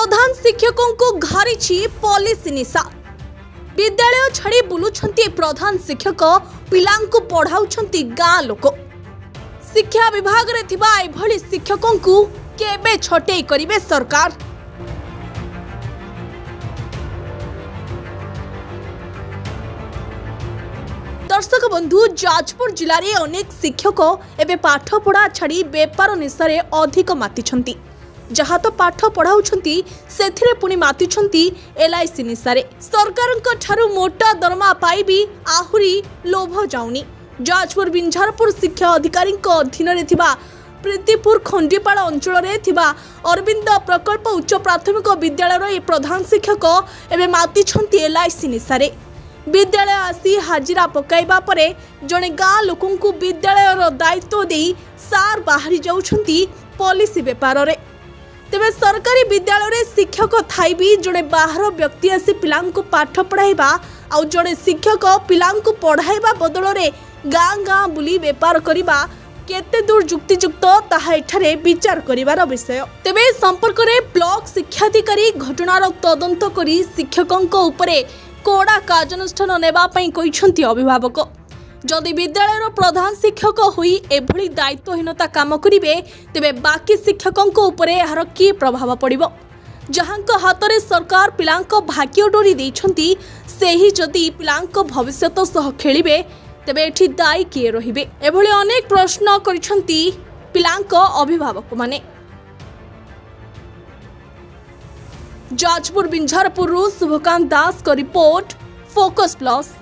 प्रधान शिक्षकों को घारिछि पुलिस निशा। विद्यालय छाड़ी बुलुछंती प्रधान शिक्षक पिलांकु पढ़ाउछंती गाँ लोक। शिक्षा विभाग रे थिबा एभली शिक्षकों को केबे छटेई करिवे सरकार। दर्शक बंधु, जाजपुर जिले में अनेक शिक्षक एवं पाठ पढ़ा छाड़ी बेपार निशारे अधिक मातिछंती। जहाँ तो पाठ पढ़ाउछंती सेथिरे पुणी मातिछंती LIC निशारे। सरकारक ठारू मोटा दरमा पाई भी आहुरी लोभ जाउनी। जाजपुर बिंझारपुर शिक्षा अधिकारी अधीन रे थिबा प्रीतिपुर खंडीपाड़ अंचल रे थिबा अरविंद प्रकल्प उच्च प्राथमिक विद्यालय प्रधान शिक्षक एवं मातिछंती LIC निशारे। विद्यालय आसी हाजिरा पकाइबा परे जने गाँ लोकन को विद्यालय दायित्व दे सार बाहरी जाउछंती पॉलिसी बेपार रे। तेबे सरकारी विद्यालय रे शिक्षक थाई भी जने बाहर व्यक्ति आसी पिलांको पाठ पढ़ाइबा आ जने शिक्षक पिलांको पढ़ाइबा बदल रे गाँ गाँ बुली बेपार करिबा केते दूर युक्तियुक्त ताहा एठारे विचार करिवार विषय। तेबे संपर्क रे ब्लॉक शिक्षाधिकारी घटनार तदंत करी शिक्षकंक उपरे कोड़ा कार्यानुष्ठान नेबा पई कहिसंती अभिभावक। जदि विद्यालय प्रधान शिक्षक होई एभली दायित्वहीनता काम करिवे तेबे बाकी शिक्षकंक उपरे एहार की प्रभाव पड़िबो। जहांक हातरे सरकार पिलांक भाग्य डोरी दैछंती सेही जदि पिलांक भविष्यत सह खेलिबे तेबे एठी दायी किए रहिबे। एभली अनेक प्रश्न करिसंती पिलांक अभिभावक माने। जाजपुर बिंझारपुर शुभकांत दास को रिपोर्ट, फोकस प्लस।